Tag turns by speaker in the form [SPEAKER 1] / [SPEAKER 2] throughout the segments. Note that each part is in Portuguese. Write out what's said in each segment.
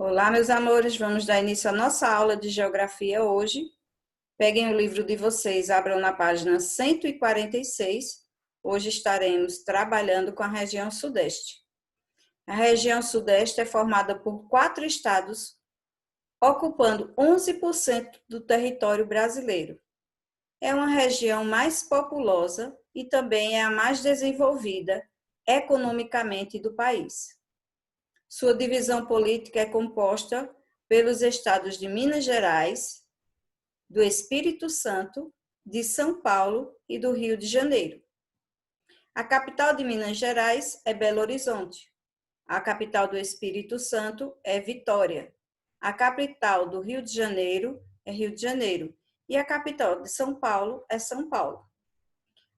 [SPEAKER 1] Olá, meus amores, vamos dar início à nossa aula de geografia hoje. Peguem o livro de vocês, abram na página 146. Hoje estaremos trabalhando com a região Sudeste. A região Sudeste é formada por 4 estados, ocupando 11% do território brasileiro. É uma região mais populosa e também é a mais desenvolvida economicamente do país. Sua divisão política é composta pelos estados de Minas Gerais, do Espírito Santo, de São Paulo e do Rio de Janeiro. A capital de Minas Gerais é Belo Horizonte. A capital do Espírito Santo é Vitória. A capital do Rio de Janeiro é Rio de Janeiro. E a capital de São Paulo é São Paulo.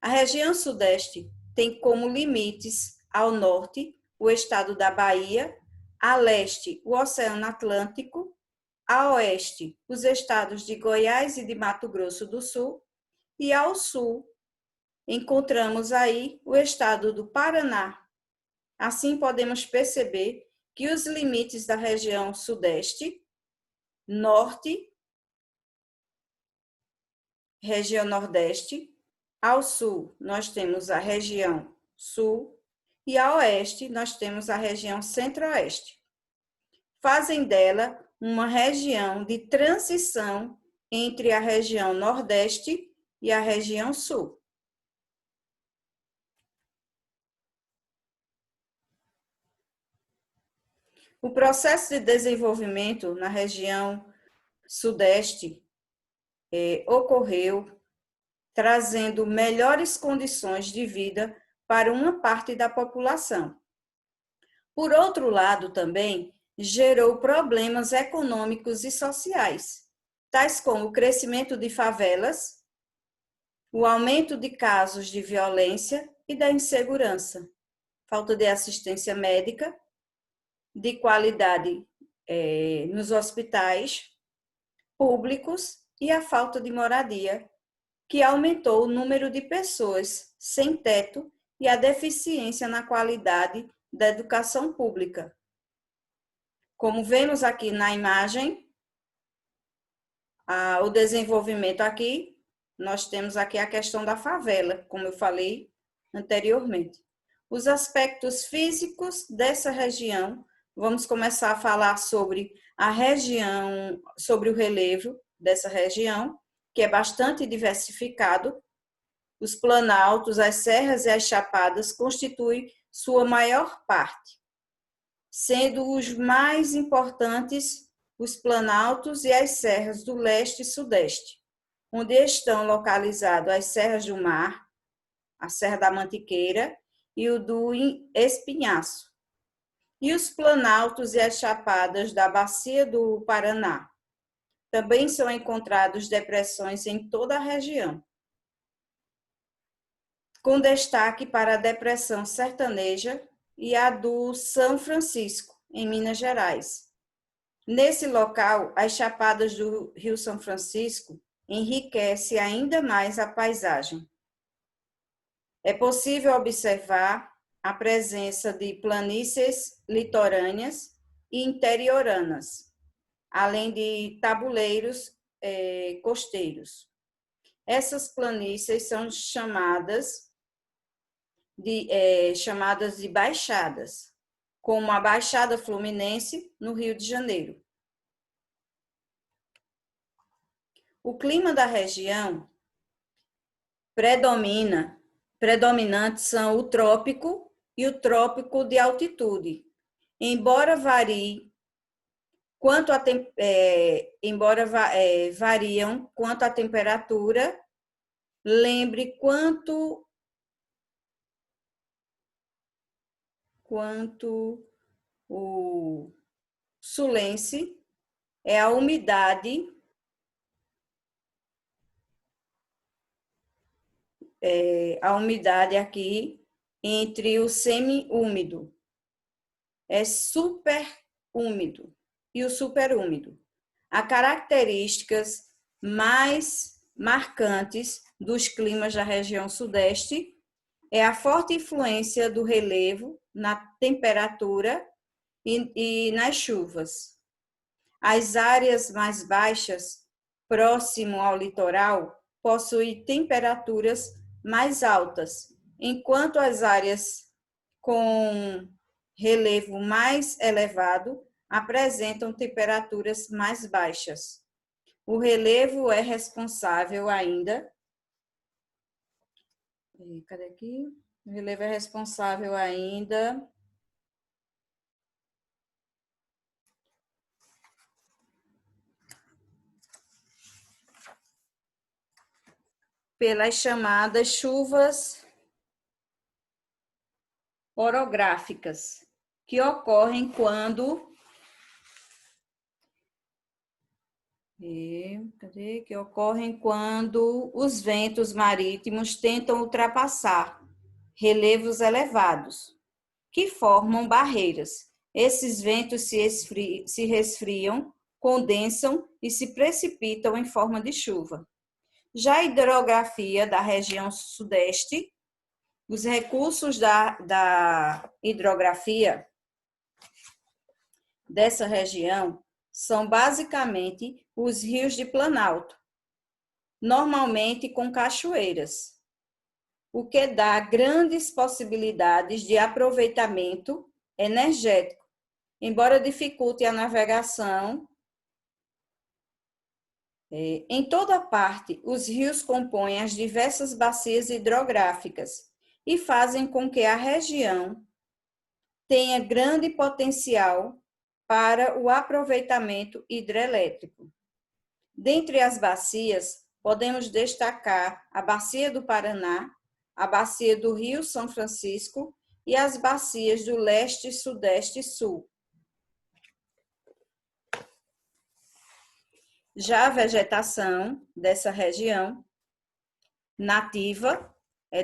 [SPEAKER 1] A região Sudeste tem como limites ao norte o estado da Bahia, a leste o Oceano Atlântico, a oeste os estados de Goiás e de Mato Grosso do Sul, e ao sul encontramos aí o estado do Paraná. Assim podemos perceber que os limites da região Sudeste, Norte, região Nordeste, ao sul nós temos a região Sul e a oeste nós temos a região Centro-Oeste. Fazem dela uma região de transição entre a região Nordeste e a região Sul. O processo de desenvolvimento na região Sudeste ocorreu trazendo melhores condições de vida para uma parte da população. Por outro lado, também gerou problemas econômicos e sociais, tais como o crescimento de favelas, o aumento de casos de violência e da insegurança, falta de assistência médica, de qualidade nos hospitais públicos e a falta de moradia, que aumentou o número de pessoas sem teto e a deficiência na qualidade da educação pública. Como vemos aqui na imagem, o desenvolvimento aqui, nós temos aqui a questão da favela, como eu falei anteriormente. Os aspectos físicos dessa região, vamos começar a falar sobre a região, sobre o relevo dessa região, que é bastante diversificado. Os planaltos, as serras e as chapadas constituem sua maior parte, sendo os mais importantes os planaltos e as serras do leste e sudeste, onde estão localizados as serras do Mar, a Serra da Mantiqueira e o do Espinhaço, e os planaltos e as chapadas da Bacia do Paraná. Também são encontrados depressões em toda a região, com destaque para a depressão sertaneja e a do São Francisco, em Minas Gerais. Nesse local, as chapadas do Rio São Francisco enriquecem ainda mais a paisagem. É possível observar a presença de planícies litorâneas e interioranas, além de tabuleiros costeiros. Essas planícies são chamadas de baixadas, como a Baixada Fluminense, no Rio de Janeiro. O clima da região predominantes são o trópico e o trópico de altitude, embora variam quanto à temperatura, lembre quanto o sulense é a umidade aqui entre o semi-úmido. É superúmido e o superúmido. Há características mais marcantes dos climas da região sudeste é a forte influência do relevo na temperatura e nas chuvas. As áreas mais baixas, próximo ao litoral, possuem temperaturas mais altas, enquanto as áreas com relevo mais elevado apresentam temperaturas mais baixas. O relevo é responsável ainda. Cadê aqui? O relevo é responsável ainda pelas chamadas chuvas orográficas, que ocorrem quando os ventos marítimos tentam ultrapassar relevos elevados, que formam barreiras. Esses ventos se resfriam, condensam e se precipitam em forma de chuva. Já a hidrografia da região sudeste, os recursos da hidrografia dessa região são basicamente os rios de Planalto, normalmente com cachoeiras, o que dá grandes possibilidades de aproveitamento energético, embora dificulte a navegação. Em toda parte, os rios compõem as diversas bacias hidrográficas e fazem com que a região tenha grande potencial para o aproveitamento hidrelétrico. Dentre as bacias, podemos destacar a Bacia do Paraná, a Bacia do Rio São Francisco e as bacias do Leste, Sudeste e Sul. Já a vegetação dessa região nativa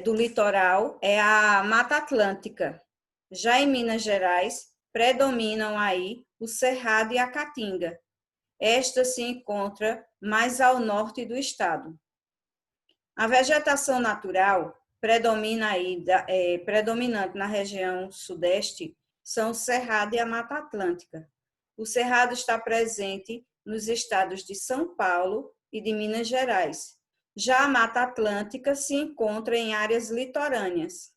[SPEAKER 1] do litoral é a Mata Atlântica. Já em Minas Gerais, predominam aí o Cerrado e a Caatinga. Esta se encontra mais ao norte do estado. A vegetação natural predominante na região sudeste são o Cerrado e a Mata Atlântica. O Cerrado está presente nos estados de São Paulo e de Minas Gerais. Já a Mata Atlântica se encontra em áreas litorâneas.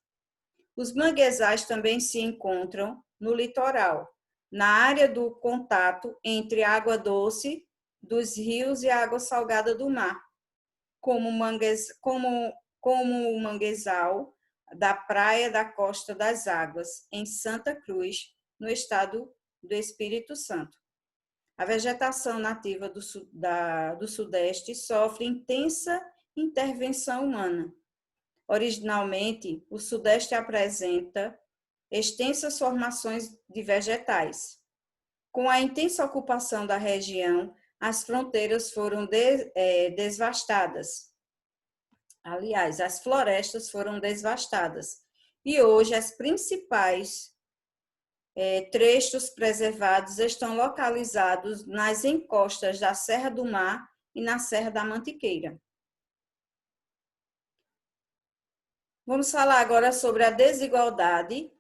[SPEAKER 1] Os manguezais também se encontram no litoral, na área do contato entre a água doce dos rios e a água salgada do mar, como o manguezal da Praia da Costa das Águas, em Santa Cruz, no estado do Espírito Santo. A vegetação nativa do Sudeste sofre intensa intervenção humana. Originalmente, o Sudeste apresenta extensas formações de vegetais. Com a intensa ocupação da região, as fronteiras foram devastadas. Aliás, as florestas foram devastadas. E hoje, as principais trechos preservados estão localizados nas encostas da Serra do Mar e na Serra da Mantiqueira. Vamos falar agora sobre a desigualdade,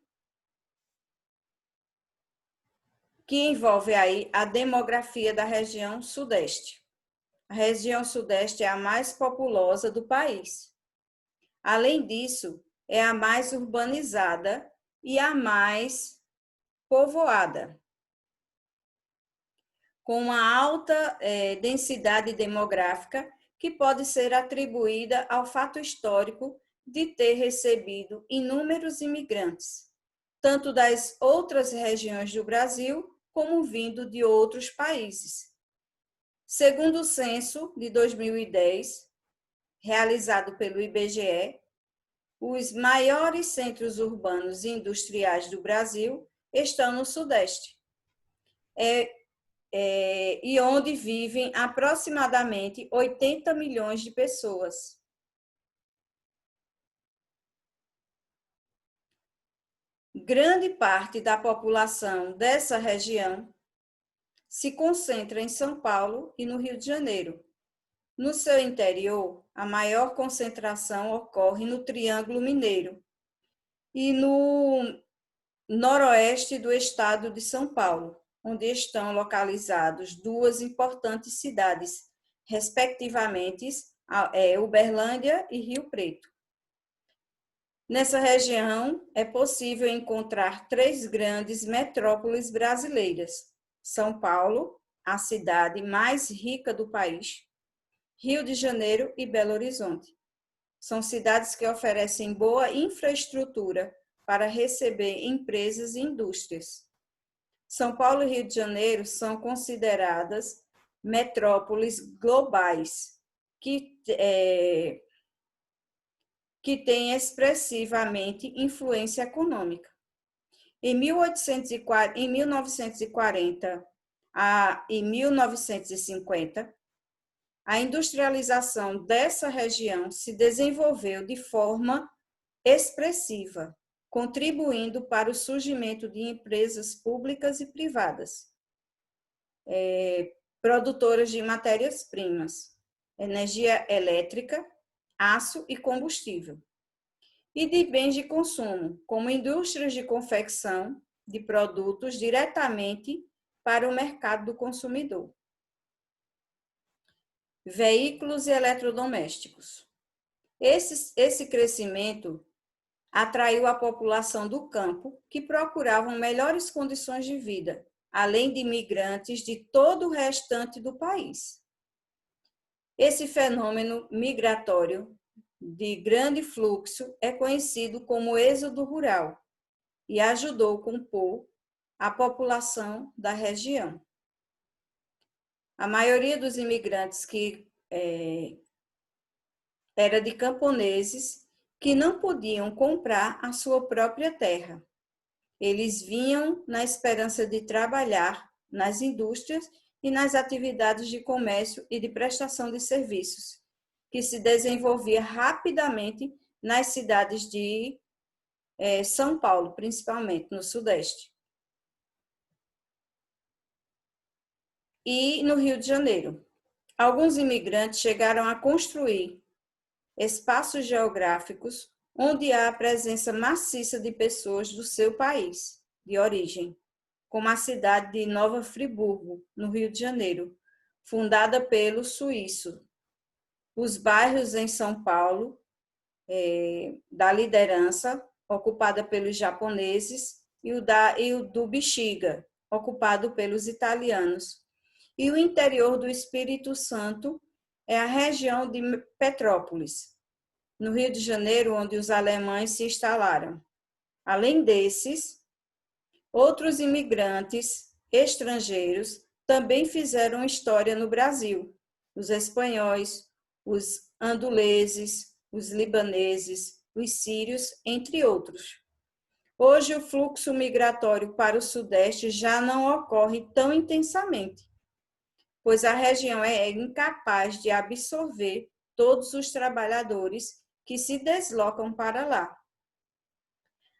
[SPEAKER 1] que envolve aí a demografia da região sudeste. A região sudeste é a mais populosa do país. Além disso, é a mais urbanizada e a mais povoada, com uma alta densidade demográfica que pode ser atribuída ao fato histórico de ter recebido inúmeros imigrantes, tanto das outras regiões do Brasil como vindo de outros países. Segundo o censo de 2010, realizado pelo IBGE, os maiores centros urbanos e industriais do Brasil estão no Sudeste, e onde vivem aproximadamente 80 milhões de pessoas. Grande parte da população dessa região se concentra em São Paulo e no Rio de Janeiro. No seu interior, a maior concentração ocorre no Triângulo Mineiro e no noroeste do estado de São Paulo, onde estão localizados duas importantes cidades, respectivamente, Uberlândia e Rio Preto. Nessa região, é possível encontrar três grandes metrópoles brasileiras: São Paulo, a cidade mais rica do país, Rio de Janeiro e Belo Horizonte. São cidades que oferecem boa infraestrutura para receber empresas e indústrias. São Paulo e Rio de Janeiro são consideradas metrópoles globais, que têm expressivamente influência econômica. Em 1940 e 1950, a industrialização dessa região se desenvolveu de forma expressiva, contribuindo para o surgimento de empresas públicas e privadas, produtoras de matérias-primas, energia elétrica, aço e combustível, e de bens de consumo, como indústrias de confecção de produtos diretamente para o mercado do consumidor. Veículos e eletrodomésticos. Esse crescimento atraiu a população do campo, que procuravam melhores condições de vida, além de imigrantes de todo o restante do país. Esse fenômeno migratório de grande fluxo é conhecido como êxodo rural e ajudou a compor a população da região. A maioria dos imigrantes era de camponeses que não podiam comprar a sua própria terra. Eles vinham na esperança de trabalhar nas indústrias e nas atividades de comércio e de prestação de serviços, que se desenvolvia rapidamente nas cidades de São Paulo, principalmente no Sudeste, e no Rio de Janeiro. Alguns imigrantes chegaram a construir espaços geográficos onde há a presença maciça de pessoas do seu país de origem, como a cidade de Nova Friburgo, no Rio de Janeiro, fundada pelo suíço. Os bairros em São Paulo, da Liderança, ocupada pelos japoneses, e o do Bexiga, ocupado pelos italianos. E o interior do Espírito Santo é a região de Petrópolis, no Rio de Janeiro, onde os alemães se instalaram. Além desses, outros imigrantes estrangeiros também fizeram história no Brasil: os espanhóis, os anduleses, os libaneses, os sírios, entre outros. Hoje, o fluxo migratório para o Sudeste já não ocorre tão intensamente, pois a região é incapaz de absorver todos os trabalhadores que se deslocam para lá.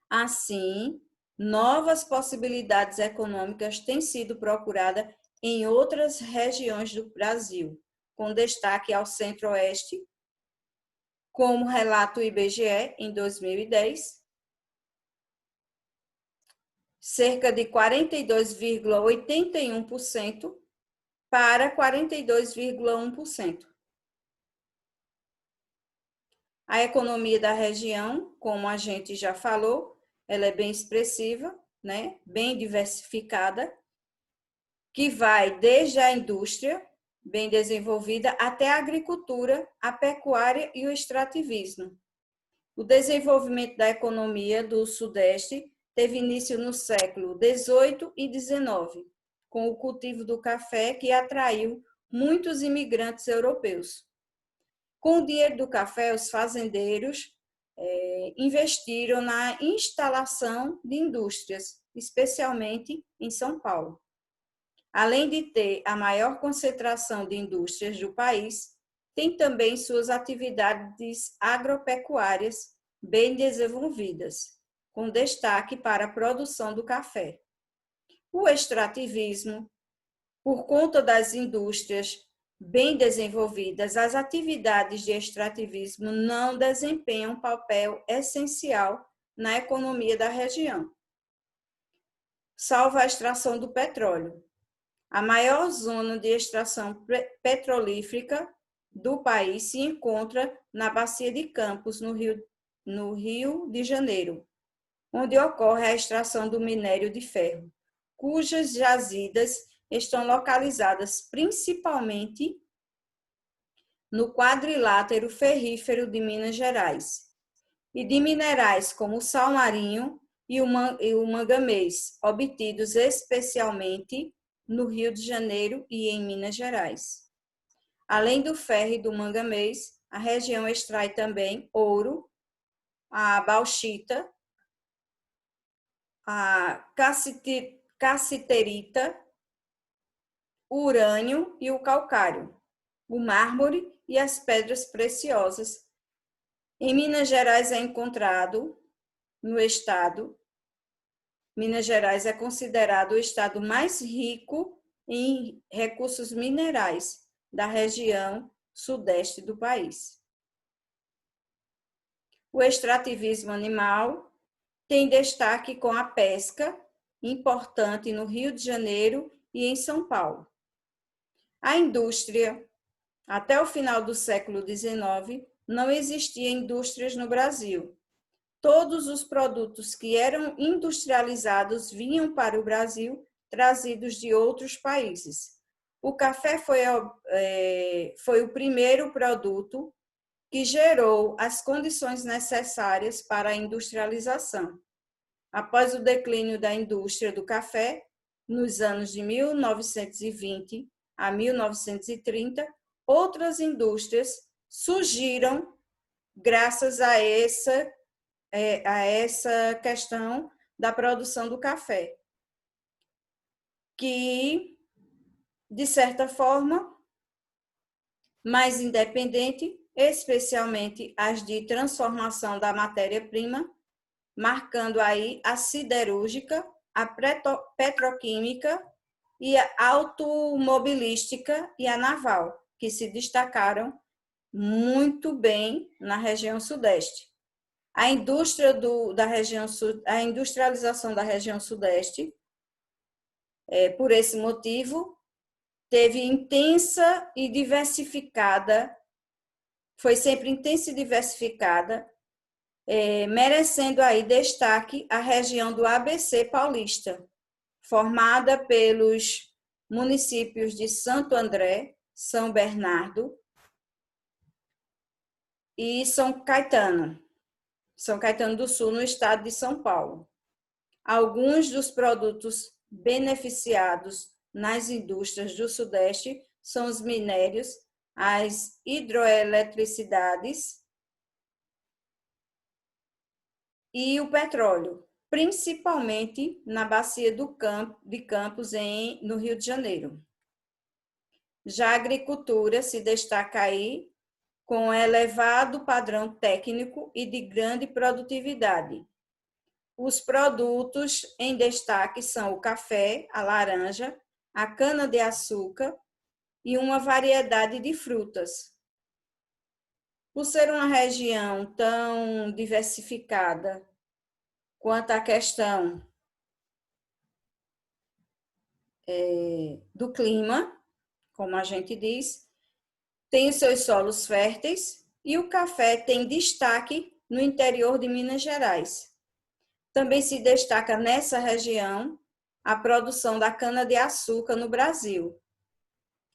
[SPEAKER 1] Assim, novas possibilidades econômicas têm sido procuradas em outras regiões do Brasil, com destaque ao Centro-Oeste, como relata o IBGE em 2010, cerca de 42,81% para 42,1%. A economia da região, como a gente já falou, ela é bem expressiva, né? Bem diversificada, que vai desde a indústria, bem desenvolvida, até a agricultura, a pecuária e o extrativismo. O desenvolvimento da economia do Sudeste teve início no século XVIII e XIX, com o cultivo do café, que atraiu muitos imigrantes europeus. Com o dinheiro do café, os fazendeiros investiram na instalação de indústrias, especialmente em São Paulo. Além de ter a maior concentração de indústrias do país, tem também suas atividades agropecuárias bem desenvolvidas, com destaque para a produção do café. O extrativismo, por conta das indústrias bem desenvolvidas, as atividades de extrativismo não desempenham papel essencial na economia da região. salvo a extração do petróleo. A maior zona de extração petrolífera do país se encontra na Bacia de Campos, no Rio de Janeiro, onde ocorre a extração do minério de ferro, cujas jazidas estão localizadas principalmente no quadrilátero ferrífero de Minas Gerais, e de minerais como o sal-marinho e o manganês, obtidos especialmente no Rio de Janeiro e em Minas Gerais. Além do ferro e do manganês, a região extrai também ouro, a bauxita, a cassiterita, o urânio e o calcário, o mármore e as pedras preciosas. Em Minas Gerais é encontrado, no estado, Minas Gerais é considerado o estado mais rico em recursos minerais da região sudeste do país. O extrativismo animal tem destaque com a pesca, importante no Rio de Janeiro e em São Paulo. A indústria, até o final do século XIX, não existia indústrias no Brasil. Todos os produtos que eram industrializados vinham para o Brasil, trazidos de outros países. O café foi o primeiro produto que gerou as condições necessárias para a industrialização. Após o declínio da indústria do café, nos anos de 1920 a 1930, outras indústrias surgiram graças a essa questão da produção do café, que, de certa forma, mais independente, especialmente as de transformação da matéria-prima, marcando aí a siderúrgica, a petroquímica e a automobilística e a naval, que se destacaram muito bem na região sudeste. A industrialização da região sudeste, por esse motivo, teve intensa e diversificada, foi sempre intensa e diversificada, merecendo aí destaque a região do ABC paulista, formada pelos municípios de Santo André, São Bernardo e São Caetano do Sul, no estado de São Paulo. Alguns dos produtos beneficiados nas indústrias do Sudeste são os minérios, as hidroeletricidades e o petróleo, principalmente na Bacia de Campos, no Rio de Janeiro. Já a agricultura se destaca aí com elevado padrão técnico e de grande produtividade. Os produtos em destaque são o café, a laranja, a cana-de-açúcar e uma variedade de frutas. Por ser uma região tão diversificada quanto à questão do clima, como a gente diz, tem os seus solos férteis e o café tem destaque no interior de Minas Gerais. Também se destaca nessa região a produção da cana-de-açúcar no Brasil.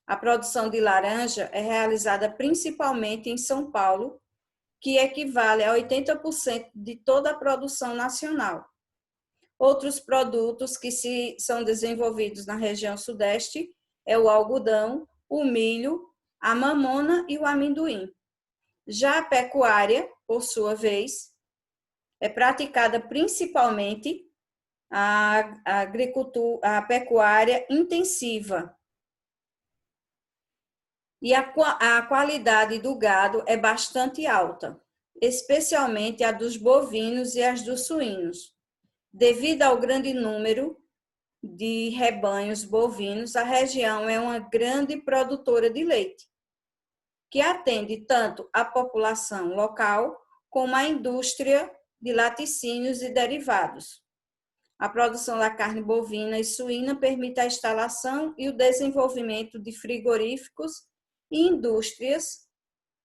[SPEAKER 1] A produção de laranja é realizada principalmente em São Paulo, que equivale a 80% de toda a produção nacional. Outros produtos que são desenvolvidos na região sudeste é o algodão, o milho, a mamona e o amendoim. Já a pecuária, por sua vez, é praticada principalmente a pecuária intensiva. E a qualidade do gado é bastante alta, especialmente a dos bovinos e as dos suínos. Devido ao grande número de rebanhos bovinos, a região é uma grande produtora de leite, que atende tanto a população local como a indústria de laticínios e derivados. A produção da carne bovina e suína permite a instalação e o desenvolvimento de frigoríficos e indústrias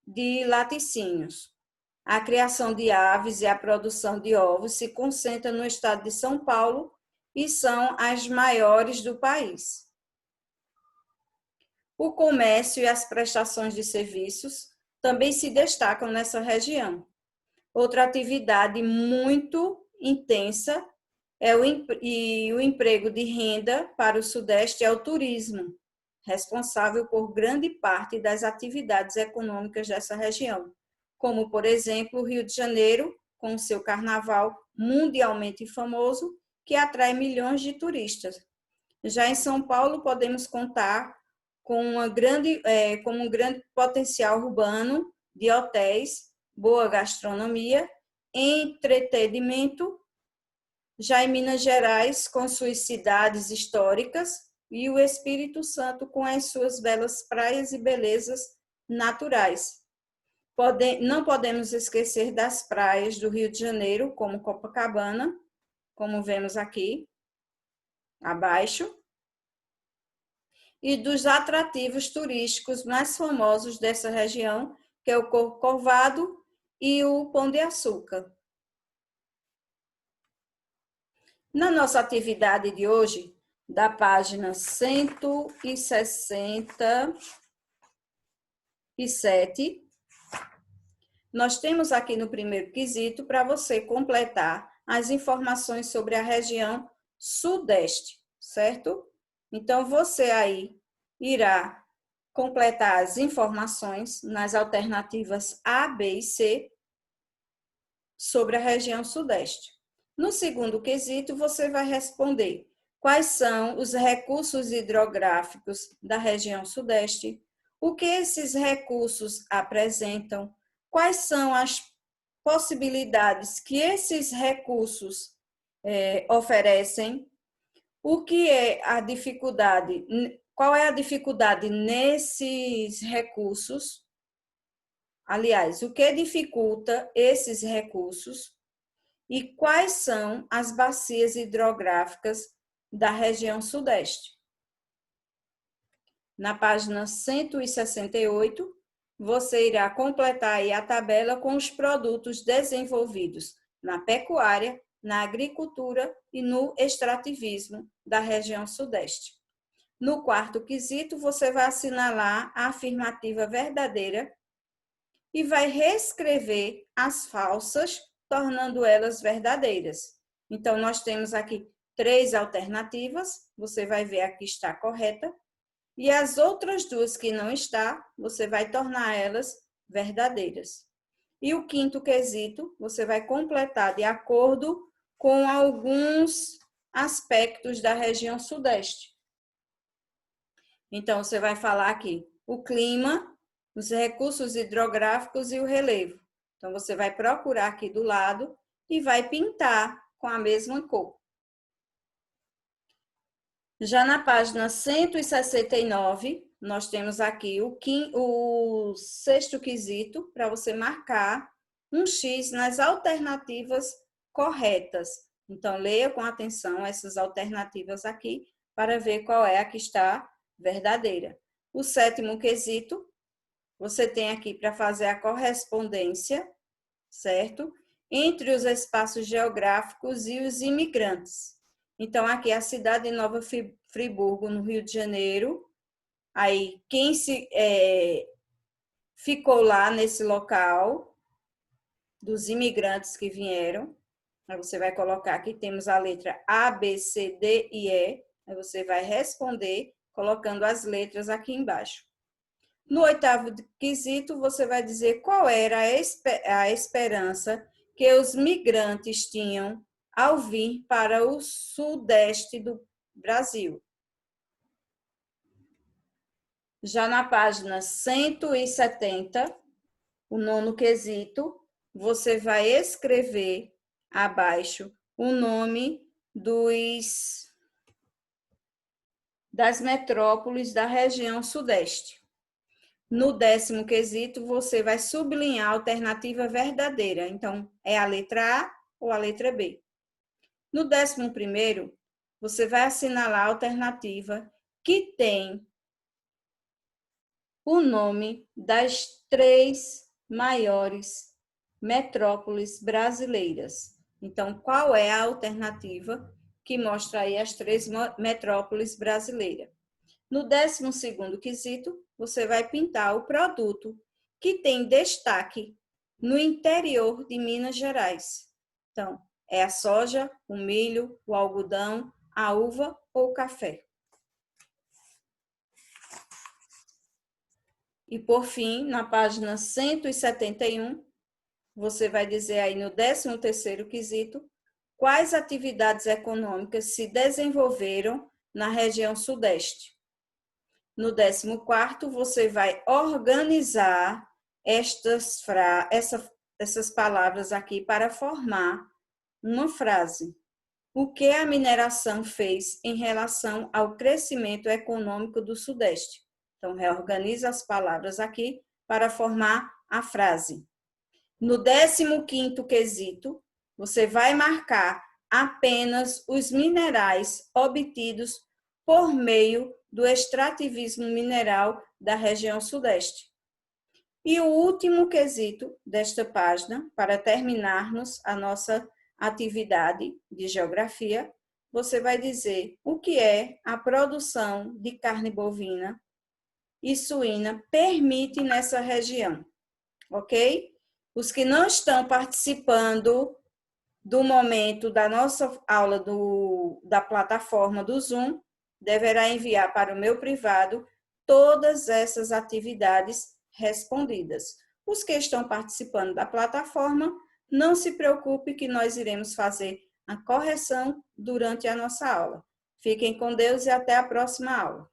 [SPEAKER 1] de laticínios. A criação de aves e a produção de ovos se concentra no estado de São Paulo e são as maiores do país. O comércio e as prestações de serviços também se destacam nessa região. Outra atividade muito intensa e o emprego de renda para o Sudeste é o turismo, responsável por grande parte das atividades econômicas dessa região, como, por exemplo, o Rio de Janeiro, com seu carnaval mundialmente famoso, que atrai milhões de turistas. Já em São Paulo, podemos contar com um grande potencial urbano de hotéis, boa gastronomia, entretenimento. Já em Minas Gerais, com suas cidades históricas, e o Espírito Santo com as suas belas praias e belezas naturais. Não podemos esquecer das praias do Rio de Janeiro, como Copacabana, como vemos aqui abaixo, e dos atrativos turísticos mais famosos dessa região, que é o Corcovado e o Pão de Açúcar. Na nossa atividade de hoje, da página 167, nós temos aqui no primeiro quesito para você completar as informações sobre a região Sudeste, certo? Então, você aí irá completar as informações nas alternativas A, B e C sobre a região Sudeste. No segundo quesito, você vai responder quais são os recursos hidrográficos da região Sudeste, o que esses recursos apresentam, quais são as possibilidades que esses recursos oferecem, o que é a dificuldade, qual é a dificuldade nesses recursos, aliás, o que dificulta esses recursos e quais são as bacias hidrográficas da região Sudeste. Na página 168, você irá completar aí a tabela com os produtos desenvolvidos na pecuária, na agricultura e no extrativismo da região Sudeste. No quarto quesito, você vai assinalar a afirmativa verdadeira e vai reescrever as falsas, tornando elas verdadeiras. Então, nós temos aqui 3 alternativas, você vai ver aqui está correta, e as outras 2 que não está, você vai tornar elas verdadeiras. E o quinto quesito, você vai completar de acordo com alguns aspectos da região Sudeste. Então, você vai falar aqui o clima, os recursos hidrográficos e o relevo. Então, você vai procurar aqui do lado e vai pintar com a mesma cor. Já na página 169, nós temos aqui o sexto quesito para você marcar um X nas alternativas corretas. Então, leia com atenção essas alternativas aqui para ver qual é a que está verdadeira. O sétimo quesito, você tem aqui para fazer a correspondência, certo? Entre os espaços geográficos e os imigrantes. Então, aqui é a cidade de Nova Friburgo, no Rio de Janeiro. Aí, quem ficou lá nesse local, dos imigrantes que vieram, aí você vai colocar aqui, temos a letra A, B, C, D e E. Aí você vai responder colocando as letras aqui embaixo. No oitavo quesito, você vai dizer qual era a esperança que os migrantes tinham ao vir para o sudeste do Brasil. Já na página 170, o nono quesito, você vai escrever abaixo o nome das metrópoles da região sudeste. No décimo quesito, você vai sublinhar a alternativa verdadeira. Então, é a letra A ou a letra B. No 11º, você vai assinalar a alternativa que tem o nome das 3 maiores metrópoles brasileiras. Então, qual é a alternativa que mostra aí as 3 metrópoles brasileiras? No 12º quesito, você vai pintar o produto que tem destaque no interior de Minas Gerais. Então, é a soja, o milho, o algodão, a uva ou o café. E, por fim, na página 171, você vai dizer aí no 13º quesito, quais atividades econômicas se desenvolveram na região sudeste. No 14º, você vai organizar essas palavras aqui para formar uma frase. O que a mineração fez em relação ao crescimento econômico do Sudeste? Então, reorganiza as palavras aqui para formar a frase. No 15º quesito, você vai marcar apenas os minerais obtidos por meio do extrativismo mineral da região Sudeste. E o último quesito desta página, para terminarmos a nossa atividade de geografia, você vai dizer o que é a produção de carne bovina e suína permite nessa região, ok? Os que não estão participando do momento da nossa aula da plataforma do Zoom, deverá enviar para o meu privado todas essas atividades respondidas. Os que estão participando da plataforma, não se preocupe que nós iremos fazer a correção durante a nossa aula. Fiquem com Deus e até a próxima aula.